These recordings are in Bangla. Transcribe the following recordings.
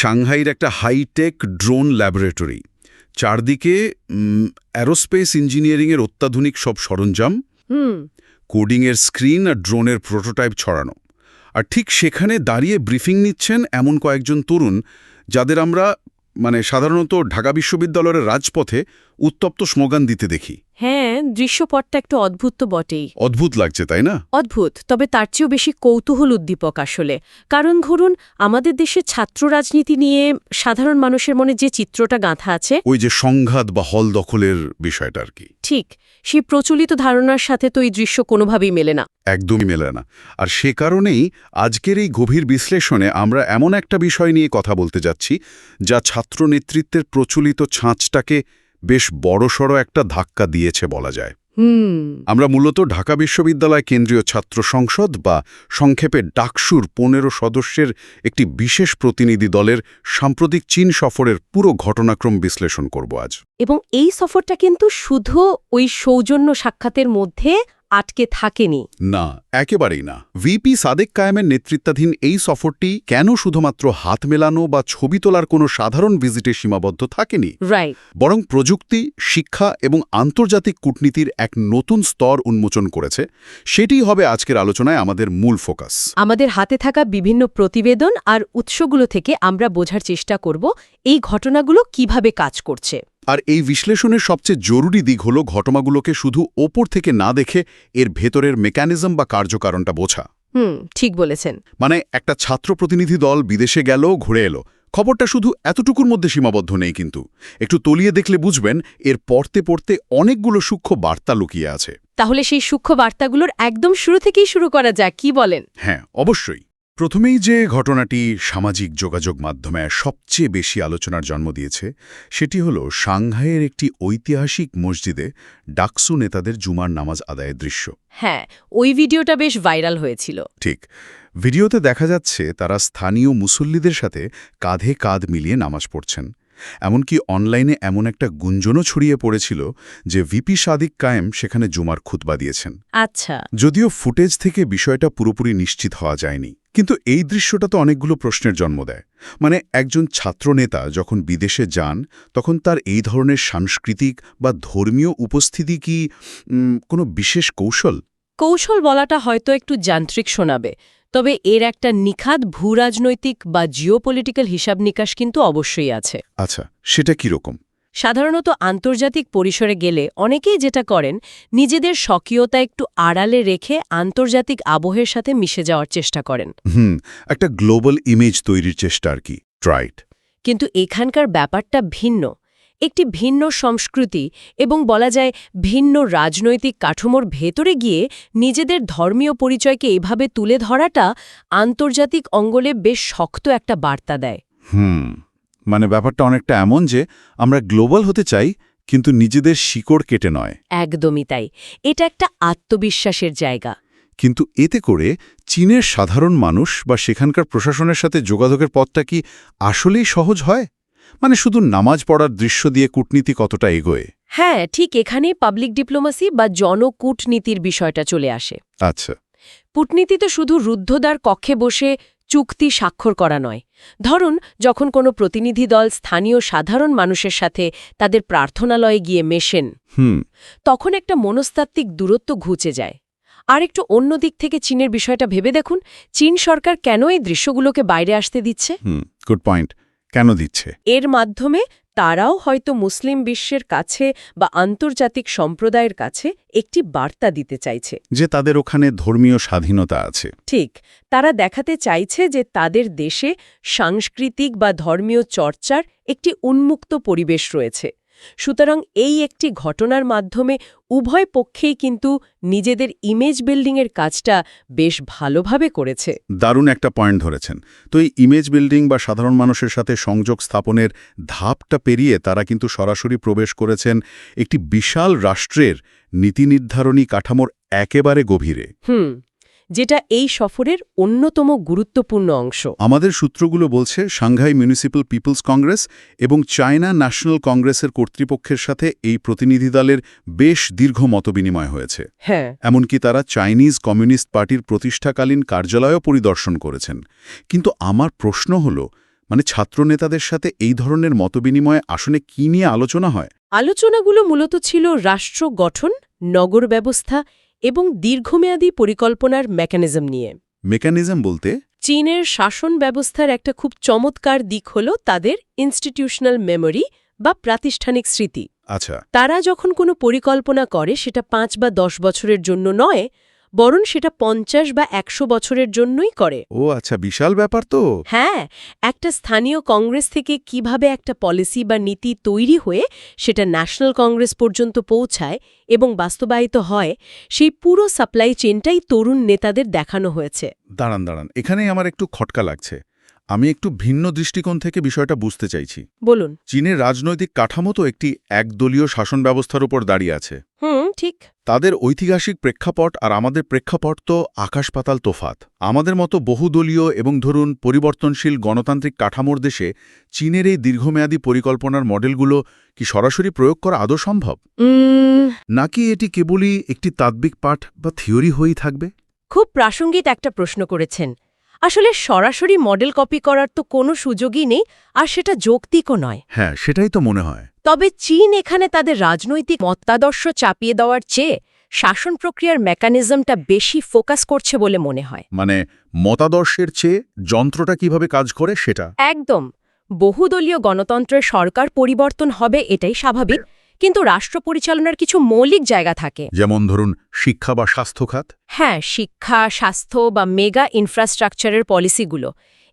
সাংহাইয়ের একটা হাইটেক ড্রোন ল্যাবরেটরি, চারদিকে অ্যারোস্পেস ইঞ্জিনিয়ারিংয়ের অত্যাধুনিক সব সরঞ্জাম, কোডিংয়ের স্ক্রিন আর ড্রোনের প্রোটোটাইপ ছড়ানো। আর ঠিক সেখানে দাঁড়িয়ে ব্রিফিং নিচ্ছেন এমন কয়েকজন তরুণ, যাদের আমরা সাধারণত ঢাকা বিশ্ববিদ্যালয়ের রাজপথে উত্তপ্ত স্লোগান দিতে দেখি। হ্যাঁ, দৃশ্যপটটা একটু অদ্ভুত তো বটেই। অদ্ভুত লাগছে, তাই না? অদ্ভুত, তবে তার চেয়েও বেশি কৌতূহল উদ্দীপক আসলে। কারণ ধরুন, আমাদের দেশে ছাত্র রাজনীতি নিয়ে সাধারণ মানুষের মনে যে চিত্রটা গাঁথা আছে, ওই যে সংঘাত বা হল দখলের বিষয়টা আর কি, ঠিক সেই প্রচলিত ধারণার সাথে তো এই দৃশ্য কোনোভাবেই মেলে না। একদমই মেলে না। আর সে কারণেই আজকের এই গভীর বিশ্লেষণে আমরা এমন একটা বিষয় নিয়ে কথা বলতে যাচ্ছি, যা ছাত্র নেতৃত্বের প্রচলিত ছাঁচটাকে বেশ বড়সড় একটা ধাক্কা দিয়েছে বলা যায়। আমরা মূলত ঢাকা বিশ্ববিদ্যালয় কেন্দ্রীয় ছাত্র সংসদ বা সংক্ষেপে ডাকসুর 15 সদস্যের একটি বিশেষ প্রতিনিধি দলের সাম্প্রতিক চীন সফরের পুরো ঘটনাক্রম বিশ্লেষণ করব আজ। এবং এই সফরটা কিন্তু শুধু ওই সৌজন্য সাক্ষাতের মধ্যে আটকে থাকেনি। না, একেবারেই না। ভিপি সাদেক কায়েমের নেতৃত্বাধীন এই সফরটি কেন শুধুমাত্র হাত মেলানো বা ছবি তোলার কোনো সাধারণ ভিজিটে সীমাবদ্ধ থাকেনি, বরং প্রযুক্তি, শিক্ষা এবং আন্তর্জাতিক কূটনীতির এক নতুন স্তর উন্মোচন করেছে। সেটিই হবে আজকের আলোচনায় আমাদের মূল ফোকাস। আমাদের হাতে থাকা বিভিন্ন প্রতিবেদন আর উৎসগুলো থেকে আমরা বোঝার চেষ্টা করব এই ঘটনাগুলো কিভাবে কাজ করছে। আর এই বিশ্লেষণের সবচেয়ে জরুরি দিক হল ঘটনাগুলোকে শুধু ওপর থেকে না দেখে এর ভেতরের মেকানিজম বা কার্যকারণটা বোঝা। ঠিক বলেছেন। একটা ছাত্র প্রতিনিধি দল বিদেশে গেল, ঘুরে এলো, খবরটা শুধু এতটুকুর মধ্যে সীমাবদ্ধ নেই, কিন্তু একটু তলিয়ে দেখলে বুঝবেন এর পড়তে পড়তে অনেকগুলো সূক্ষ্ম বার্তা লুকিয়ে আছে। তাহলে সেই সূক্ষ্ম বার্তাগুলোর একদম শুরু থেকেই শুরু করা যাক, কি বলেন? হ্যাঁ, অবশ্যই। প্রথমেই যে ঘটনাটি সামাজিক যোগাযোগ মাধ্যমে সবচেয়ে বেশি আলোচনার জন্ম দিয়েছে, সেটি হল সাংহাইয়ের একটি ঐতিহাসিক মসজিদে ডাকসু নেতাদের জুমার নামাজ আদায়ের দৃশ্য। হ্যাঁ, ওই ভিডিওটা বেশ ভাইরাল হয়েছিল। ঠিক। ভিডিওতে দেখা যাচ্ছে তারা স্থানীয় মুসল্লিদের সাথে কাঁধে কাঁধ মিলিয়ে নামাজ পড়ছেন। এমনকি অনলাইনে এমন একটা গুঞ্জনও ছড়িয়ে পড়েছিল যে ভিপি সাদিক কায়েম সেখানে জুমার খুতবা দিয়েছেন। আচ্ছা। যদিও ফুটেজ থেকে বিষয়টা পুরোপুরি নিশ্চিত হওয়া যায়নি, কিন্তু এই দৃশ্যটা তো অনেকগুলো প্রশ্নের জন্ম দেয়। একজন ছাত্রনেতা যখন বিদেশে যান, তখন তার এই ধরনের সাংস্কৃতিক বা ধর্মীয় উপস্থিতি কি কোনো বিশেষ কৌশল বলাটা হয়তো একটু যান্ত্রিক শোনাবে, তবে এর একটা নিখাদ ভূরাজনৈতিক বা জিওপলিটিক্যাল হিসাব নিকাশ কিন্তু অবশ্যই আছে। আচ্ছা, সেটা কীরকম? সাধারণত আন্তর্জাতিক পরিসরে গেলে অনেকেই যেটা করেন, নিজেদের স্বকীয়তা একটু আড়ালে রেখে আন্তর্জাতিক আবহের সাথে মিশে যাওয়ার চেষ্টা করেন। একটা গ্লোবাল ইমেজ তৈরির চেষ্টা আর কি। রাইট। কিন্তু এখানকার ব্যাপারটা ভিন্ন। একটি ভিন্ন সংস্কৃতি এবং বলা যায় ভিন্ন রাজনৈতিক কাঠামোর ভেতরে গিয়ে নিজেদের ধর্মীয় পরিচয়কে এভাবে তুলে ধরাটা আন্তর্জাতিক অঙ্গলে বেশ শক্ত একটা বার্তা দেয়। ব্যাপারটা অনেকটা এমন যে আমরা গ্লোবাল হতে চাই, কিন্তু নিজেদের শিকড় কেটে নয়। একদমই তাই। এটা একটা আত্মবিশ্বাসের জায়গা। কিন্তু এতে করে চীনের সাধারণ মানুষ বা সেখানকার প্রশাসনের সাথে যোগাযোগের পথটা কি আসলেই সহজ হয়? শুধু নামাজ পড়ার দৃশ্য দিয়ে কূটনীতি কতটা এগোয়? হ্যাঁ, ঠিক এখানেই পাবলিক ডিপ্লোমাসি বা জনকূটনীতির বিষয়টা চলে আসে। আচ্ছা। কূটনীতি তো শুধু রুদ্ধদ্বার কক্ষে বসে চুক্তি স্বাক্ষর করা নয়। ধরুন, যখন কোনো প্রতিনিধি দল স্থানীয় সাধারণ মানুষের সাথে তাদের প্রার্থনালয়ে গিয়ে মেশেন, তখন একটা মনস্তাত্ত্বিক দূরত্ব ঘুচে যায়। আর একটু অন্য দিক থেকে চীনের বিষয়টা ভেবে দেখুন, চীন সরকার কেন এই দৃশ্যগুলোকে বাইরে আসতে দিচ্ছে? Good point. কেন দিচ্ছে? এর মাধ্যমে তারাও হয়তো মুসলিম বিশ্বের কাছে বা আন্তর্জাতিক সম্প্রদায়ের কাছে একটি বার্তা দিতে চাইছে যে তাদের ওখানে ধর্মীয় স্বাধীনতা আছে। ঠিক। তারা দেখাতে চাইছে যে তাদের দেশে সাংস্কৃতিক বা ধর্মীয় চর্চার একটি উন্মুক্ত পরিবেশ রয়েছে। সুতরাং এই একটি ঘটনার মাধ্যমে উভয় পক্ষেই কিন্তু নিজেদের ইমেজ বিল্ডিংয়ের কাজটা বেশ ভালোভাবে করেছে। দারুণ একটা পয়েন্ট ধরেছেন। তো এই ইমেজ বিল্ডিং বা সাধারণ মানুষের সাথে সংযোগ স্থাপনের ধাপটা পেরিয়ে তারা কিন্তু সরাসরি প্রবেশ করেছেন একটি বিশাল রাষ্ট্রের নীতি নির্ধারণী কাঠামোর একেবারে গভীরে, যেটা এই সফরের অন্যতম গুরুত্বপূর্ণ অংশ। আমাদের সূত্রগুলো বলছে সাংহাই মিউনিসিপ্যাল পিপলস কংগ্রেস এবং চায়না ন্যাশনাল কংগ্রেসের কর্তৃপক্ষের সাথে এই প্রতিনিধি দলের বেশ দীর্ঘ মতবিনিময় হয়েছে। হ্যাঁ, এমনকি তারা চাইনিজ কমিউনিস্ট পার্টির প্রতিষ্ঠাকালীন কার্যালয়ও পরিদর্শন করেছেন। কিন্তু আমার প্রশ্ন হল, মানে ছাত্রনেতাদের সাথে এই ধরনের মতবিনিময়ে আসলে কি নিয়ে আলোচনা হয়? আলোচনাগুলো মূলত ছিল রাষ্ট্র গঠন, নগর ব্যবস্থা এবং দীর্ঘমেয়াদী পরিকল্পনার মেকানিজম নিয়ে। মেকানিজম বলতে? চীনের শাসন ব্যবস্থার একটা খুব চমৎকার দিক হল তাদের ইনস্টিটিউশনাল মেমোরি বা প্রাতিষ্ঠানিক স্মৃতি। আচ্ছা। তারা যখন কোনো পরিকল্পনা করে সেটা 5 বা 10 বছরের জন্য নয়, বরং সেটা 50 বা 100 বছরের জন্যই করে। ও আচ্ছা, বিশাল ব্যাপার তো। হ্যাঁ, একটা স্থানীয় কংগ্রেস থেকে কিভাবে একটা পলিসি বা নীতি তৈরি হয়ে সেটা ন্যাশনাল কংগ্রেস পর্যন্ত পৌঁছায় এবং বাস্তবায়িত হয়, সেই পুরো সাপ্লাই চেনটাই তরুণ নেতাদের দেখানো হয়েছে। দাঁড়ান, এখানেই আমার একটু খটকা লাগছে। আমি একটু ভিন্ন দৃষ্টিকোণ থেকে বিষয়টা বুঝতে চাইছি। বলুন। চীনের রাজনৈতিক কাঠামো তো একটি একদলীয় শাসন ব্যবস্থার উপর দাঁড়িয়ে আছে। ঠিক। তাদের ঐতিহাসিক প্রেক্ষাপট আর আমাদের প্রেক্ষাপট তো আকাশ-পাতাল তোফাত। আমাদের মতো বহুদলীয় এবং ধরুন পরিবর্তনশীল গণতান্ত্রিক কাঠামোর দেশে চীনের এই দীর্ঘমেয়াদী পরিকল্পনার মডেলগুলো কি সরাসরি প্রয়োগ করা আদৌ সম্ভব? নাকি এটি কেবলই একটি তাত্ত্বিক পাঠ বা থিওরি হয়েই থাকবে? খুব প্রাসঙ্গিক একটা প্রশ্ন করেছেন। আসলে সরাসরি মডেল কপি করার তো কোনো সুযোগই নেই, আর সেটা যৌক্তিকও নয়। হ্যাঁ, সেটাই তো মনে হয়। তবে চীন এখানে তাদের রাজনৈতিক মতাদর্শ চাপিয়ে দেওয়ার চেয়ে শাসন প্রক্রিয়ার মেকানিজমটা বেশি ফোকাস করছে বলে মনে হয়। মানে মতাদর্শের চেয়ে যন্ত্রটা কিভাবে কাজ করে সেটা। একদম। বহুদলীয় গণতন্ত্রের সরকার পরিবর্তন হবে, এটাই স্বাভাবিক, কিন্তু রাষ্ট্র পরিচালনার কিছু মৌলিক জায়গা থাকে। যেমন ধরুন শিক্ষা বা স্বাস্থ্য খাত। হ্যাঁ, শিক্ষা, স্বাস্থ্য বা মেগা ইনফ্রাস্ট্রাকচারের পলিসিগুলো,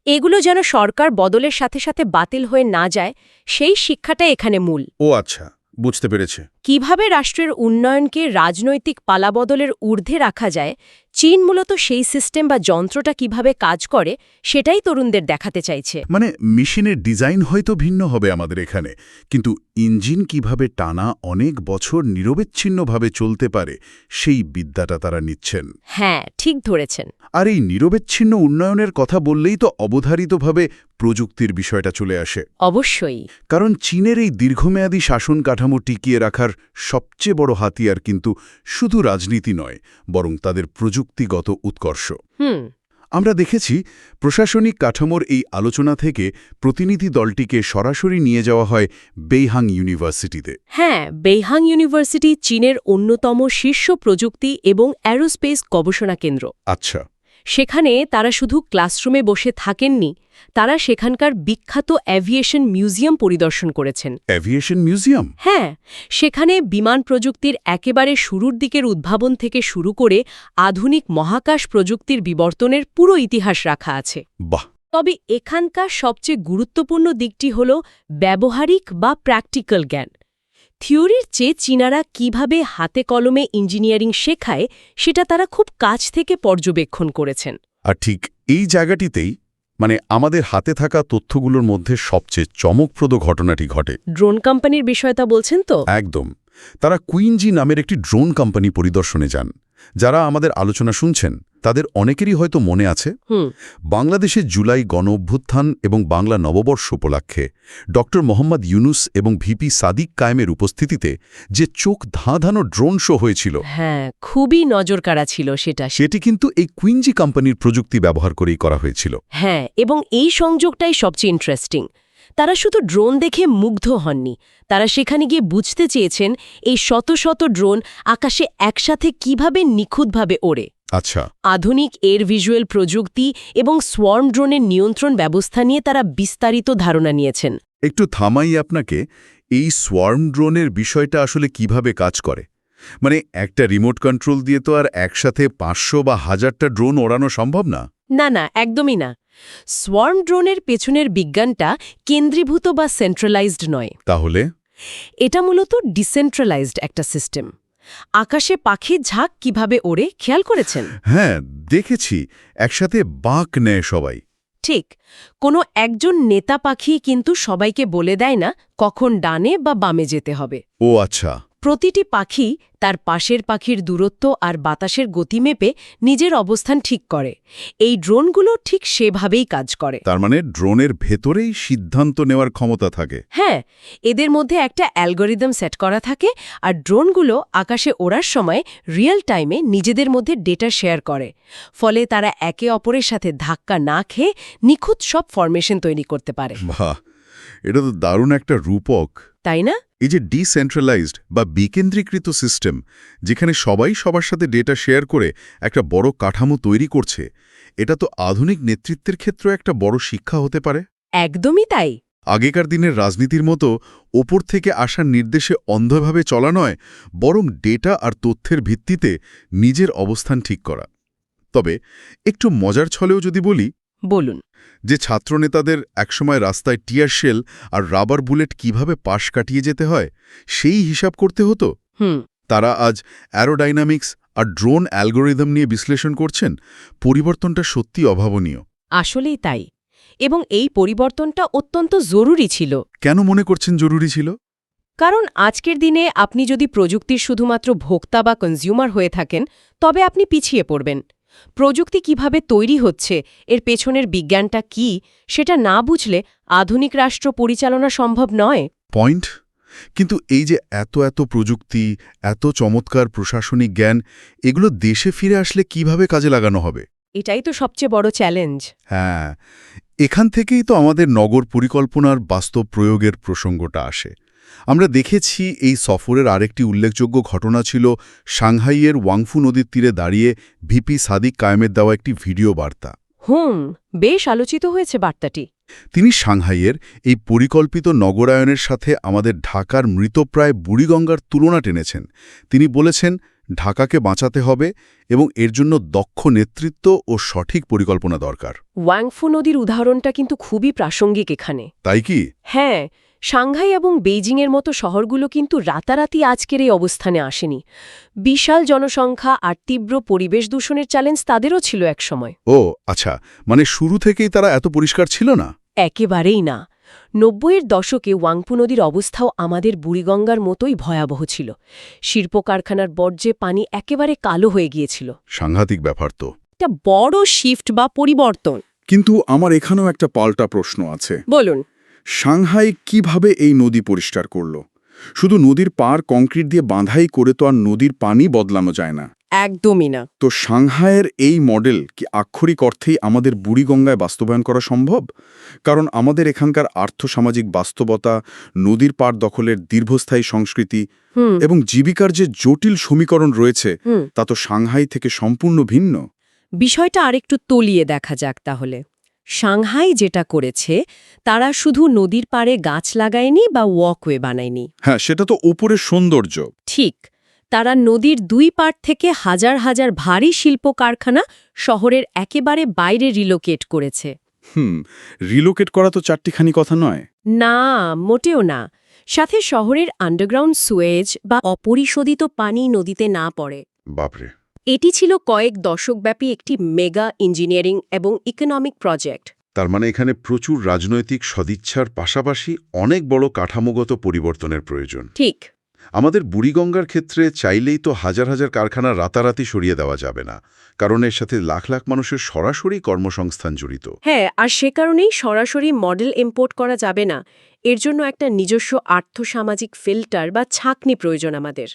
এগুলো যেন সরকার বদলের সাথে সাথে বাতিল হয়ে না যায়, সেই শিক্ষাটা এখানে মূল। ও আচ্ছা, বুঝতে পেরেছে। কিভাবে রাষ্ট্রের উন্নয়নকে রাজনৈতিক পালাবদলের ঊর্ধ্বে রাখা যায়, চীন মূলত সেই সিস্টেম বা যন্ত্রটা কিভাবে কাজ করে সেটাই তরুণদের দেখাতে চাইছে। মানে মেশিনের ডিজাইন হয়তো ভিন্ন হবে আমাদের এখানে, কিন্তু ইঞ্জিন কিভাবে টানা অনেক বছর নিরবচ্ছিন্নভাবে চলতে পারে সেই বিদ্যাটা তারা নিচ্ছেন। হ্যাঁ, ঠিক ধরেছেন। আর এই নিরবচ্ছিন্ন উন্নয়নের কথা বললেই তো অবধারিতভাবে প্রযুক্তির বিষয়টা চলে আসে। অবশ্যই। কারণ চীনের এই দীর্ঘমেয়াদী শাসন কাঠামো টিকিয়ে রাখার সবচেয়ে বড় হাতিয়ার কিন্তু শুধু রাজনীতি নয়, বরং তাদের প্রযুক্তিগত উৎকর্ষ। আমরা দেখেছি প্রশাসনিক কাঠামোর এই আলোচনা থেকে প্রতিনিধি দলটিকে সরাসরি নিয়ে যাওয়া হয় বেইহাং ইউনিভার্সিটিতে। হ্যাঁ, বেইহাং ইউনিভার্সিটি চীনের অন্যতম শীর্ষ প্রযুক্তি এবং অ্যারোস্পেস গবেষণা কেন্দ্র। আচ্ছা। সেখানে তারা শুধু ক্লাসরুমে বসে থাকেননি, তারা সেখানকার বিখ্যাত অ্যাভিয়েশন মিউজিয়াম পরিদর্শন করেছেন। Aviation museum? হ্যাঁ, সেখানে বিমান প্রযুক্তির একেবারে শুরুর দিকের উদ্ভাবন থেকে শুরু করে আধুনিক মহাকাশ প্রযুক্তির বিবর্তনের পুরো ইতিহাস রাখা আছে। বাহ। তবে এখানকার সবচেয়ে গুরুত্বপূর্ণ দিকটি হল ব্যবহারিক বা প্র্যাকটিক্যাল জ্ঞান। থিওরির চেয়ে চীনারা কিভাবে হাতে কলমে ইঞ্জিনিয়ারিং শেখায় সেটা তারা খুব কাছ থেকে পর্যবেক্ষণ করেছেন। আর ঠিক এই জায়গাটিতেই মানে আমাদের হাতে থাকা তথ্যগুলোর মধ্যে সবচেয়ে চমকপ্রদ ঘটনাটি ঘটে। ড্রোন কোম্পানির বিষয়টা বলছেন তো? একদম। তারা কুইনজি নামের একটি ড্রোন কোম্পানি পরিদর্শনে যান। যারা আমাদের আলোচনা শুনছেন তাদের অনেকেরই হয়তো মনে আছে বাংলাদেশে জুলাই গণ-অভ্যুত্থান এবং বাংলা নববর্ষ উপলক্ষে ড. মোহাম্মদ ইউনুস এবং ভিপি সাদিক কায়েমের উপস্থিতিতে যে চোখ ধাঁধানো ড্রোন শো হয়েছিল। হ্যাঁ, খুবই নজরকাড়া ছিল সেটা। সেটি কিন্তু এই কুইনজি কোম্পানির প্রযুক্তি ব্যবহার করেই করা হয়েছিল। হ্যাঁ, এবং এই সংযোগটাই সবচেয়ে ইন্টারেস্টিং। তারা শুধু ড্রোন দেখে মুগ্ধ হননি, তারা সেখানে গিয়ে বুঝতে চেয়েছেন এই শত শত ড্রোন আকাশে একসাথে কিভাবে নিখুঁতভাবে ওড়ে। আচ্ছা। আধুনিক এর ভিজুয়াল প্রযুক্তি এবং সোয়ার্ম ড্রোনের নিয়ন্ত্রণ ব্যবস্থা নিয়ে তারা বিস্তারিত ধারণা নিয়েছেন। একটু থামাই আপনাকে, এই সোয়ার্ম ড্রোনের বিষয়টা আসলে কিভাবে কাজ করে? মানে একটা রিমোট কন্ট্রোল দিয়ে তো আর একসাথে 500 বা 1000টা ড্রোন ওড়ানো সম্ভব না। না, একদমই না। সোয়ার্ম ড্রোনের পেছনের বিজ্ঞানটা কেন্দ্রীভূত বা সেন্ট্রালাইজড নয়। তাহলে এটা মূলত ডিসেন্ট্রালাইজড একটা সিস্টেম। আকাশে পাখির ঝাঁক কিভাবে ওড়ে খেয়াল করেছেন? হ্যাঁ, দেখেছি। একসাথে বাঁক নেয় সবাই। ঠিক। কোনো একজন নেতা পাখি কিন্তু সবাইকে বলে দেয় না কখন ডানে বা বামে যেতে হবে। ও আচ্ছা, প্রতিটি পাখি তার পাশের পাখির দূরত্ব আর বাতাসের গতি মেপে নিজের অবস্থান ঠিক করে। এই ড্রোনগুলো ঠিক সেভাবেই কাজ করে। তার মানে ড্রোনের ভেতরেই সিদ্ধান্ত নেওয়ার ক্ষমতা থাকে। হ্যাঁ, এদের মধ্যে একটা অ্যালগোরিদম সেট করা থাকে, আর ড্রোনগুলো আকাশে ওড়ার সময় রিয়েল টাইমে নিজেদের মধ্যে ডেটা শেয়ার করে। ফলে তারা একে অপরের সাথে ধাক্কা না খেয়ে নিখুঁত সব ফরমেশন তৈরি করতে পারে। বাহ, এটা তো দারুণ একটা রূপক। তাই না? এই যে ডিসেন্ট্রালাইজড বা বিকেন্দ্রীকৃত সিস্টেম, যেখানে সবাই সবার সাথে ডেটা শেয়ার করে একটা বড় কাঠামো তৈরি করছে, এটা তো আধুনিক নেতৃত্বের ক্ষেত্রে একটা বড় শিক্ষা হতে পারে। একদমই তাই। আগেকার দিনের রাজনীতির মতো ওপর থেকে আসার নির্দেশে অন্ধভাবে চলা নয়, বরং ডেটা আর তথ্যের ভিত্তিতে নিজের অবস্থান ঠিক করা। তবে একটু মজার ছলেও যদি বলি, বলুন। যে ছাত্রনেতাদের একসময় রাস্তায় টিয়ার শেল আর রাবার বুলেট কিভাবে পাশ কাটিয়ে যেতে হয় সেই হিসাব করতে হতো, তারা আজ অ্যারোডাইনামিক্স আর ড্রোন অ্যালগোরিদম নিয়ে বিশ্লেষণ করছেন। পরিবর্তনটা সত্যি অভাবনীয়। আসলেই তাই। এবং এই পরিবর্তনটা অত্যন্ত জরুরি ছিল। কেন মনে করছেন জরুরি ছিল? কারণ আজকের দিনে আপনি যদি প্রযুক্তির শুধুমাত্র ভোক্তা বা কনজিউমার হয়ে থাকেন, তবে আপনি পিছিয়ে পড়বেন। প্রযুক্তি কিভাবে তৈরি হচ্ছে, এর পেছনের বিজ্ঞানটা কি, সেটা না বুঝলে আধুনিক রাষ্ট্র পরিচালনা সম্ভব নয়। পয়েন্ট। কিন্তু এই যে এত এত প্রযুক্তি, এত চমৎকার প্রশাসনিক জ্ঞান, এগুলো দেশে ফিরে আসলে কিভাবে কাজে লাগানো হবে? এটাই তো সবচেয়ে বড় চ্যালেঞ্জ। হ্যাঁ, এখান থেকেই তো আমাদের নগর পরিকল্পনার বাস্তব প্রয়োগের প্রসঙ্গটা আসে। আমরা দেখেছি এই সফরের আরেকটি উল্লেখযোগ্য ঘটনা ছিল সাংহাইয়ের ওয়াংফু নদীর তীরে দাঁড়িয়ে ভিপি সাদিক কায়েমের দেওয়া একটি ভিডিও বার্তা। বেশ আলোচিত হয়েছে বার্তাটি। তিনি সাংহাইয়ের এই পরিকল্পিত নগরায়নের সাথে আমাদের ঢাকার মৃতপ্রায় বুড়িগঙ্গার তুলনা টেনেছেন। তিনি বলেছেন, ঢাকাকে বাঁচাতে হবে এবং এর জন্য দক্ষ নেতৃত্ব ও সঠিক পরিকল্পনা দরকার। ওয়াংফু নদীর উদাহরণটা কিন্তু খুবই প্রাসঙ্গিক এখানে। তাই কি? হ্যাঁ, সাংহাই এবং বেইজিংয়ের মতো শহরগুলো কিন্তু রাতারাতি আজকের এই অবস্থানে আসেনি। বিশাল জনসংখ্যা আর তীব্র পরিবেশ দূষণের চ্যালেঞ্জ তাদেরও ছিল একসময়। ও আচ্ছা, মানে শুরু থেকেই তারা এত পরিষ্কার ছিল না? একেবারেই না। ৯০-এর দশকে ওয়াংফু নদীর অবস্থাও আমাদের বুড়িগঙ্গার মতোই ভয়াবহ ছিল। শিল্প কারখানার বর্জ্যে পানি একেবারে কালো হয়ে গিয়েছিল। সাংঘাতিক ব্যাপার তো। একটা বড় শিফট বা পরিবর্তন। কিন্তু আমার এখানেও একটা পাল্টা প্রশ্ন আছে। বলুন। সাংহাই কিভাবে এই নদী পরিষ্কার করল? শুধু নদীর পার কংক্রিট দিয়ে বাঁধাই করে তো আর নদীর পানি বদলানো যায় না। একদমই না। তো সাংহাইয়ের এই মডেল কি আক্ষরিক অর্থেই আমাদের বুড়িগঙ্গায় বাস্তবায়ন করা সম্ভব? কারণ আমাদের এখানকার আর্থসামাজিক বাস্তবতা, নদীর পার দখলের দীর্ঘস্থায়ী সংস্কৃতি এবং জীবিকার যে জটিল সমীকরণ রয়েছে, তা তো সাংহাই থেকে সম্পূর্ণ ভিন্ন। বিষয়টা আরেকটু তলিয়ে দেখা যাক তাহলে। সাংহাই যেটা করেছে, তারা শুধু নদীর পাড়ে গাছ লাগায়নি বা ওয়াকওয়ে বানায়নি। হ্যাঁ, সেটা তো ওপরের সৌন্দর্য। ঠিক, তারা নদীর দুই পাড় থেকে হাজার হাজার ভারী শিল্প কারখানা শহরের একেবারে বাইরে রিলোকেট করেছে। রিলোকেট করা তো চারটিখানি কথা নয়। না, মোটেও না। সাথে শহরের আন্ডারগ্রাউন্ড সুয়েজ বা অপরিশোধিত পানি নদীতে না পড়ে। বাপরে। এটি ছিল কয়েক দশকব্যাপী একটি মেগা ইঞ্জিনিয়ারিং এবং ইকোনমিক প্রজেক্ট। তার মানে এখানে প্রচুর রাজনৈতিক সদিচ্ছার পাশাপাশি অনেক বড় কাঠামোগত পরিবর্তনের প্রয়োজন। ঠিক। আমাদের বুড়িগঙ্গার ক্ষেত্রে চাইলেই তো হাজার হাজার কারখানা রাতারাতি সরিয়ে দেওয়া যাবে না, কারণ এর সাথে লাখ লাখ মানুষের সরাসরি কর্মসংস্থান জড়িত। হ্যাঁ, আর সে কারণেই সরাসরি মডেল ইম্পোর্ট করা যাবে না। এর জন্য একটা নিজস্ব আর্থসামাজিক ফিল্টার বা ছাঁকনি প্রয়োজন আমাদের।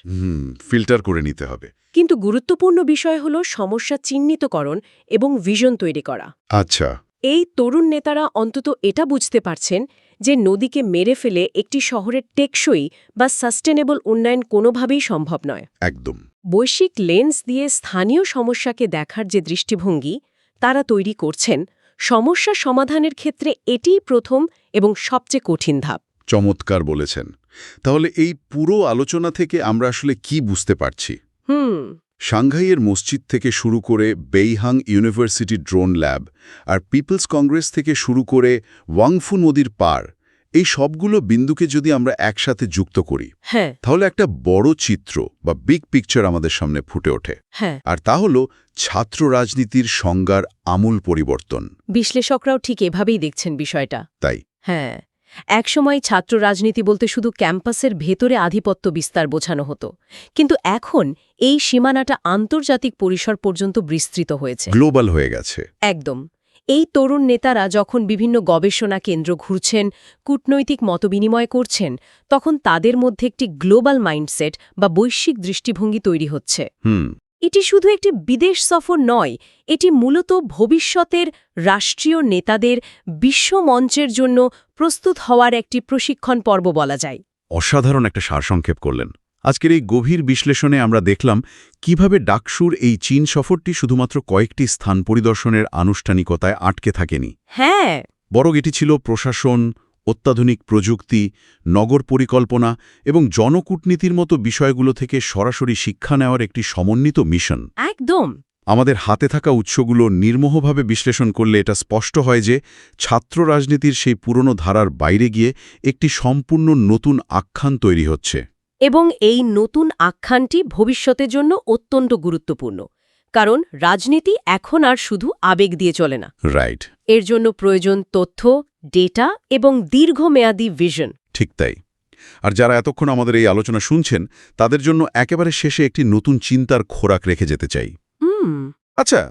ফিল্টার করে নিতে হবে। কিন্তু গুরুত্বপূর্ণ বিষয় হল সমস্যা চিহ্নিতকরণ এবং ভিশন তৈরি করা। আচ্ছা। এই তরুণ নেতারা অন্তত এটা বুঝতে পারছেন যে নদীকে মেরে ফেলে একটি শহরের টেকসই বা সাস্টেনেবল উন্নয়ন কোনোভাবেই সম্ভব নয়। একদম। বৈশ্বিক লেন্স দিয়ে স্থানীয় সমস্যাকে দেখার যে দৃষ্টিভঙ্গি তারা তৈরি করছেন, সমস্যা সমাধানের ক্ষেত্রে এটিই প্রথম এবং সবচেয়ে কঠিন ধাপ। চমৎকার বলেছেন। তাহলে এই পুরো আলোচনা থেকে আমরা আসলে কি বুঝতে পারছি? সাংহাইয়ের মসজিদ থেকে শুরু করে বেইহাং ইউনিভার্সিটি ড্রোন ল্যাব আর পিপলস কংগ্রেস থেকে শুরু করে ওয়াংফু নদীর পার, এই সবগুলো বিন্দুকে যদি আমরা একসাথে যুক্ত করি, তাহলে একটা বড় চিত্র বা বিগ পিকচার আমাদের সামনে ফুটে ওঠে। আর তা হলো ছাত্র রাজনীতির সংজ্ঞার আমূল পরিবর্তন। বিশ্লেষকরাও ঠিক এভাবেই দেখছেন বিষয়টা। তাই। হ্যাঁ, একসময় ছাত্র রাজনীতি বলতে শুধু ক্যাম্পাসের ভেতরে আধিপত্য বিস্তার বোঝানো হতো কিন্তু এখন এই সীমানাটা আন্তর্জাতিক পরিসর পর্যন্ত বিস্তৃত হয়েছে গ্লোবাল হয়ে গেছে। একদম। এই তরুণ নেতারা যখন বিভিন্ন গবেষণা কেন্দ্র ঘুরছেন, কূটনৈতিক মতবিনিময় করছেন, তখন তাদের মধ্যে একটি গ্লোবাল মাইন্ডসেট বা বৈশ্বিক দৃষ্টিভঙ্গি তৈরি হচ্ছে। এটি শুধু একটি বিদেশ সফর নয়, এটি মূলত ভবিষ্যতের রাষ্ট্রীয় নেতাদের বিশ্বমঞ্চের জন্য প্রস্তুত হওয়ার একটি প্রশিক্ষণ পর্ব বলা যায়। অসাধারণ একটা সারসংক্ষেপ করলেন। আজকের এই গভীর বিশ্লেষণে আমরা দেখলাম কিভাবে ডাকসুর এই চীন সফরটি শুধুমাত্র কয়েকটি স্থান পরিদর্শনের আনুষ্ঠানিকতায় আটকে থাকেনি, হ্যাঁ, বরং এটি ছিল প্রশাসন, অত্যাধুনিক প্রযুক্তি, নগর পরিকল্পনা এবং জনকূটনীতির মতো বিষয়গুলো থেকে সরাসরি শিক্ষা নেওয়ার একটি সমন্বিত মিশন। একদম। আমাদের হাতে থাকা উৎসগুলো নির্মোহভাবে বিশ্লেষণ করলে এটা স্পষ্ট হয় যে ছাত্র রাজনীতির সেই পুরনো ধারার বাইরে গিয়ে একটি সম্পূর্ণ নতুন আখ্যান তৈরি হচ্ছে। এবং এই নতুন আখ্যানটি ভবিষ্যতের জন্য অত্যন্ত গুরুত্বপূর্ণ, কারণ রাজনীতি এখন আর শুধু আবেগ দিয়ে চলে না। রাইট। এর জন্য প্রয়োজন তথ্য, ডেটা এবং দীর্ঘমেয়াদী ভিশন। ঠিক তাই। আর যারা এতক্ষণ আমাদের এই আলোচনা শুনছেন তাদের জন্য একেবারে শেষে একটি নতুন চিন্তার খোরাক রেখে যেতে চাই। আচ্ছা,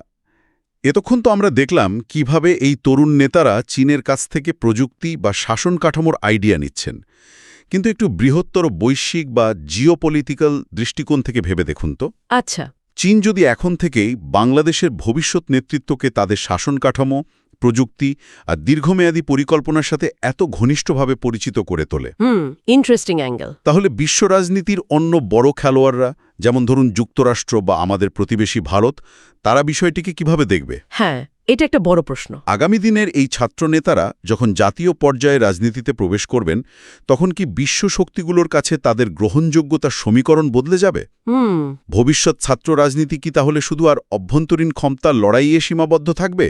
এতক্ষণ তো আমরা দেখলাম কিভাবে এই তরুণ নেতারা চীনের কাছ থেকে প্রযুক্তি বা শাসন কাঠামোর আইডিয়া নিচ্ছেন, কিন্তু একটু বৃহত্তর বৈশ্বিক বা জিওপলিটিক্যাল দৃষ্টিকোণ থেকে ভেবে দেখুন তো। আচ্ছা, চীন যদি এখন থেকেই বাংলাদেশের ভবিষ্যৎ নেতৃত্বকে তাদের শাসন কাঠামো, প্রযুক্তি আর দীর্ঘমেয়াদী পরিকল্পনার সাথে এত ঘনিষ্ঠভাবে পরিচিত করে তোলে, ইন্টারেস্টিং অ্যাঙ্গেল। তাহলে বিশ্ব রাজনীতির অন্য বড় খেলোয়াড়রা, যেমন ধরুন যুক্তরাষ্ট্র বা আমাদের প্রতিবেশী ভারত, তারা বিষয়টিকে কিভাবে দেখবে? হ্যাঁ, এটা একটা বড় প্রশ্ন। আগামী দিনের এই ছাত্রনেতারা যখন জাতীয় পর্যায়ে রাজনীতিতে প্রবেশ করবেন, তখন কি বিশ্ব শক্তিগুলোর কাছে তাদের গ্রহণযোগ্যতার সমীকরণ বদলে যাবে? ভবিষ্যৎ ছাত্র রাজনীতি কি তাহলে শুধু আর অভ্যন্তরীণ ক্ষমতার লড়াইয়ে সীমাবদ্ধ থাকবে,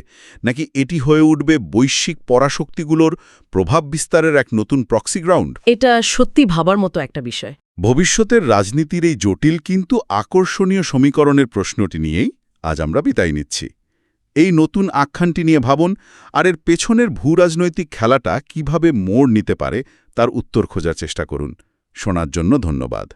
নাকি এটি হয়ে উঠবে বৈশ্বিক পরাশক্তিগুলোর প্রভাব বিস্তারের এক নতুন প্রক্সি গ্রাউন্ড? এটা সত্যি ভাবার মতো একটা বিষয়। ভবিষ্যতের রাজনীতির এই জটিল কিন্তু আকর্ষণীয় সমীকরণের প্রশ্নটি নিয়েই আজ আমরা বিদায় নিচ্ছি। এই নতুন আখ্যানটি নিয়ে ভাবুন, আর এর পেছনের ভূরাজনৈতিক খেলাটা কিভাবে মোড় নিতে পারে তার উত্তর খোঁজার চেষ্টা করুন। শোনার জন্য ধন্যবাদ।